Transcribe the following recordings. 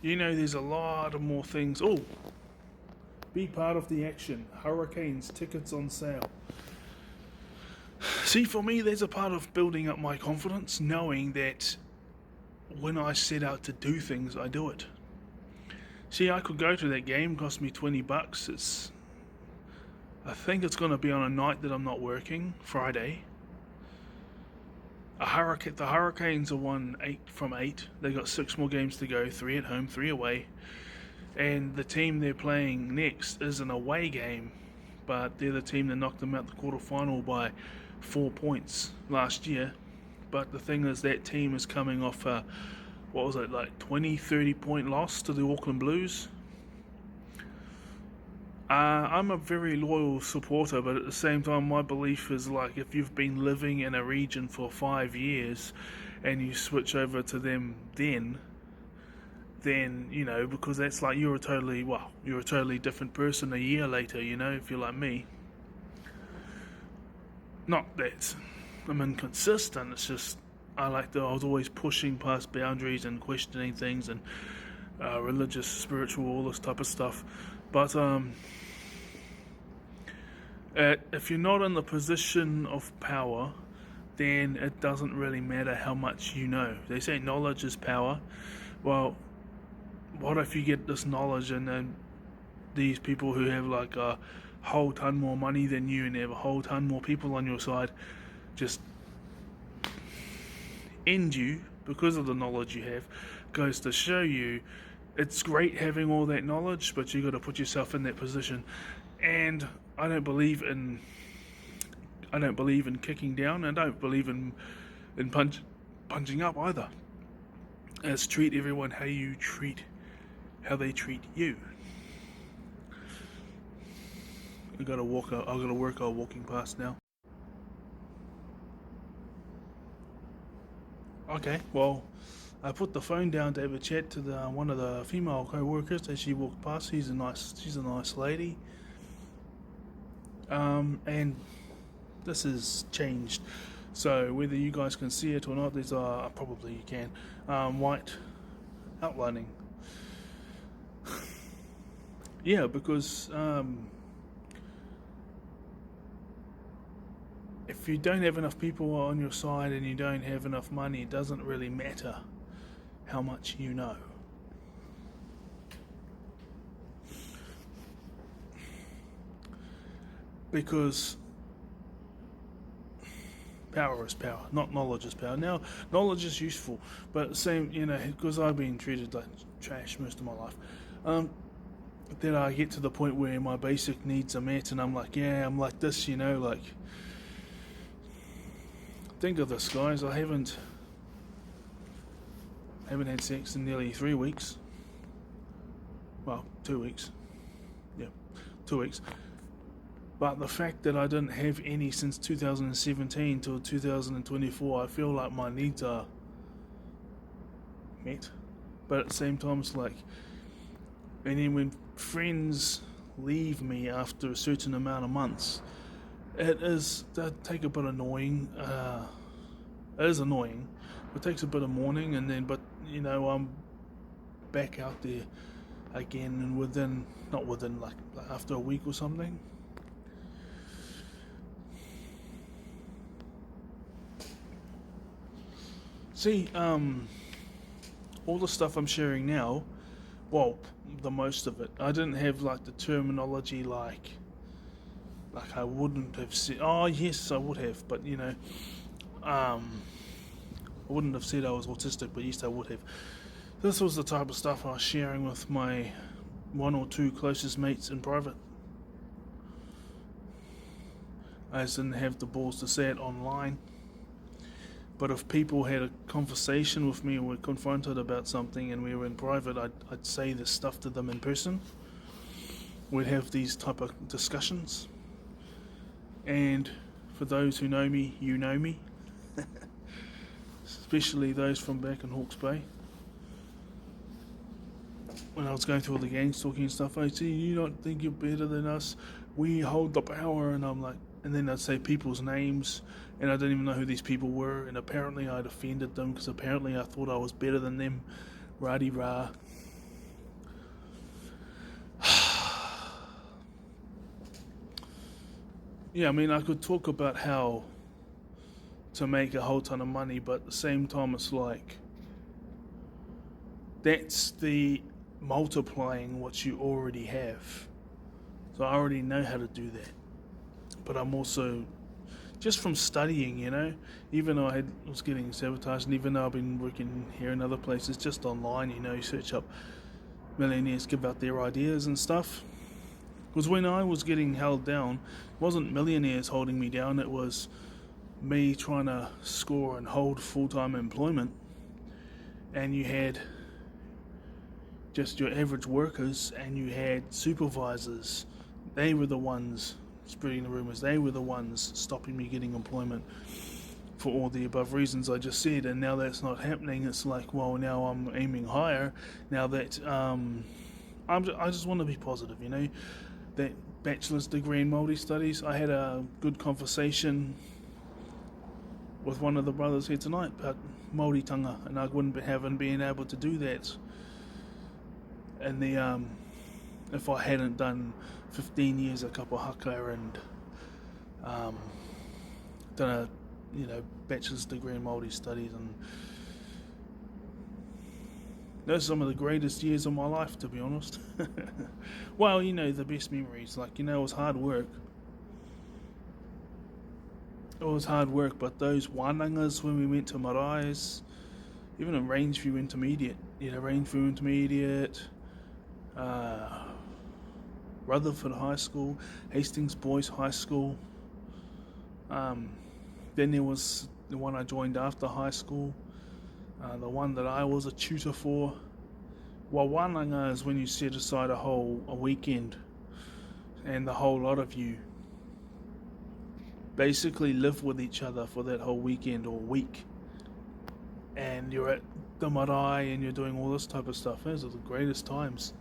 You know, there's a lot of more things. Oh, be part of the action. Hurricanes, tickets on sale. See, for me, there's a part of building up my confidence, knowing that when I set out to do things, I do it. See, I could go to that game, cost me $20. I think it's going to be on a night that I'm not working, Friday. The Hurricanes are won 8 from 8. They got 6 more games to go, 3 at home, 3 away. And the team they're playing next is an away game, but they're the team that knocked them out the quarterfinal by 4 points last year. But the thing is, that team is coming off a, what was it, like 20-30 point loss to the Auckland Blues. I'm a very loyal supporter, but at the same time, my belief is like, if you've been living in a region for 5 years and you switch over to them then you know, because that's like you're a totally different person a year later, you know, if you're like me. Not that I'm inconsistent, it's just I was always pushing past boundaries and questioning things and religious, spiritual, all this type of stuff. But if you're not in the position of power, then it doesn't really matter how much you know. They say knowledge is power. Well, what if you get this knowledge and then these people who have like a whole ton more money than you and have a whole ton more people on your side just end you because of the knowledge you have? Goes to show you it's great having all that knowledge, but you got to put yourself in that position. And I don't believe in kicking down. I don't believe in punching up either. It's treat everyone how they treat you. I've got to work out walking past now. Okay, well, I put the phone down to have a chat to one of the female co-workers as she walked past. She's a nice lady. And this has changed. So whether you guys can see it or not, there's probably you can, white outlining. Yeah, because if you don't have enough people on your side and you don't have enough money, it doesn't really matter how much you know. Because power is power, not knowledge is power. Now, knowledge is useful, but same, you know, because I've been treated like trash most of my life. Then I get to the point where my basic needs are met, and I'm like, yeah, I'm like this, you know, like. Think of this, guys. I haven't had sex in nearly 3 weeks. Well, 2 weeks. Yeah, 2 weeks. But the fact that I didn't have any since 2017 till 2024, I feel like my needs are met. But at the same time, it's like, and then when friends leave me after a certain amount of months, that take a bit annoying. It is annoying. It takes a bit of mourning, but you know, I'm back out there again, and not within like after a week or something. See, all the stuff I'm sharing now, well, the most of it, I didn't have like the terminology like I wouldn't have said. Oh yes, I would have, but you know, I wouldn't have said I was autistic, but yes, I would have. This was the type of stuff I was sharing with my 1 or 2 closest mates in private. I just didn't have the balls to say it online. But if people had a conversation with me or were confronted about something and we were in private, I'd say this stuff to them in person. We'd have these type of discussions. And for those who know me, you know me. Especially those from back in Hawke's Bay. When I was going through all the gangs talking and stuff, I say, you don't think you're better than us? We hold the power. And I'm like, and then I'd say people's names, and I didn't even know who these people were, and apparently I'd offended them because apparently I thought I was better than them. Rah-de-rah. yeah, I mean, I could talk about how to make a whole ton of money, but at the same time, it's like that's the multiplying what you already have. So I already know how to do that. But I'm also just from studying, even though was getting sabotaged, and even though I've been working here in other places, just online, you search up millionaires give out their ideas and stuff. Because when I was getting held down, it wasn't millionaires holding me down, it was me trying to score and hold full-time employment. And you had just your average workers, and you had supervisors. They were the ones spreading the rumors. They were the ones stopping me getting employment for all the above reasons I just said. And now that's not happening. It's like, well, now I'm aiming higher. Now that I just want to be positive, That bachelor's degree in Māori studies, I had a good conversation with one of the brothers here tonight about Māoritanga, and I wouldn't haven't been able to do that. And if I hadn't done 15 years at Kapahaka and done a bachelor's degree in Māori studies, and those are some of the greatest years of my life, to be honest. Well, the best memories, it was hard work. It was hard work, but those wānangas when we went to Marais, even in Rangeview Intermediate, Rutherford High School, Hastings Boys High School. Then there was the one I joined after high school, the one that I was a tutor for. Well, wānanga is when you set aside a weekend, and the whole lot of you basically live with each other for that whole weekend or week, and you're at the marae and you're doing all this type of stuff. Those are the greatest times.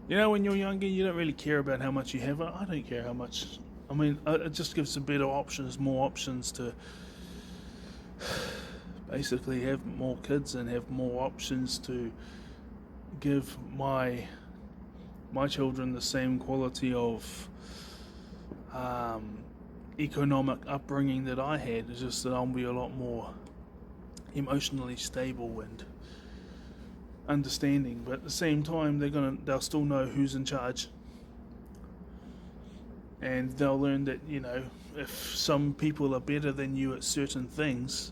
When you're younger, you don't really care about how much you have. I don't care how much. I mean, it just gives some better options, more options to basically have more kids and have more options to give my children the same quality of economic upbringing that I had. It's just that I'll be a lot more emotionally stable and understanding, but at the same time they'll still know who's in charge, and they'll learn that if some people are better than you at certain things,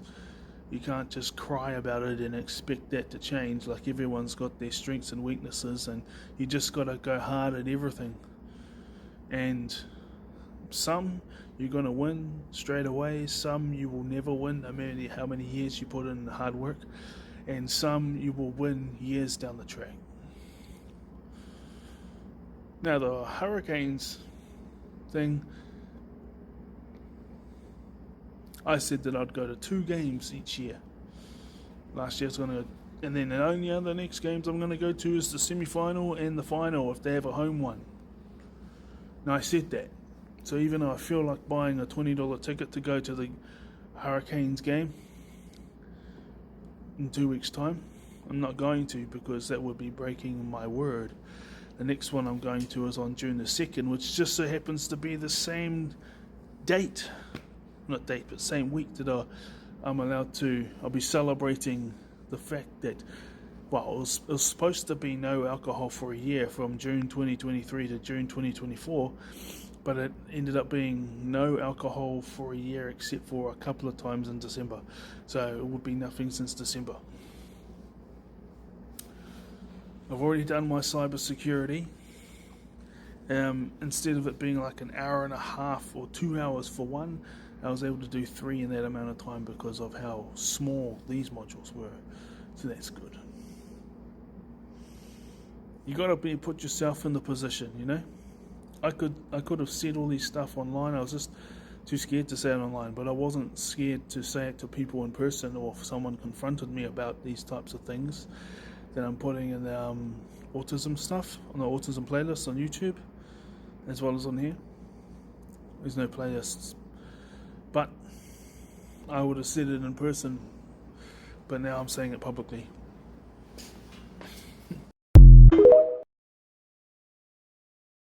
you can't just cry about it and expect that to change. Like, everyone's got their strengths and weaknesses, and you just got to go hard at everything. And some you're going to win straight away, some you will never win no matter how many years you put in the hard work, and some you will win years down the track. Now, the Hurricanes thing, I said that I'd go to 2 games each year. Last year I was going to, and then the only other next games I'm going to go to is the semi-final and the final if they have a home one. Now, I said that. So even though I feel like buying a $20 ticket to go to the Hurricanes game in 2 weeks' time, I'm not going to, because that would be breaking my word. The next one I'm going to is on June the 2nd, which just so happens to be the same date, not date, but same week that I'll be celebrating the fact that, well, it was supposed to be no alcohol for a year from June 2023 to June 2024, but it ended up being no alcohol for a year except for a couple of times in December. So it would be nothing since December. I've already done my cybersecurity. Instead of it being like an hour and a half or 2 hours for one, I was able to do 3 in that amount of time because of how small these modules were. So that's good. You got to put yourself in the position, I could have said all these stuff online. I was just too scared to say it online, but I wasn't scared to say it to people in person, or if someone confronted me about these types of things that I'm putting in the autism stuff on the autism playlist on YouTube, as well as on here. There's no playlists, but I would have said it in person, but now I'm saying it publicly.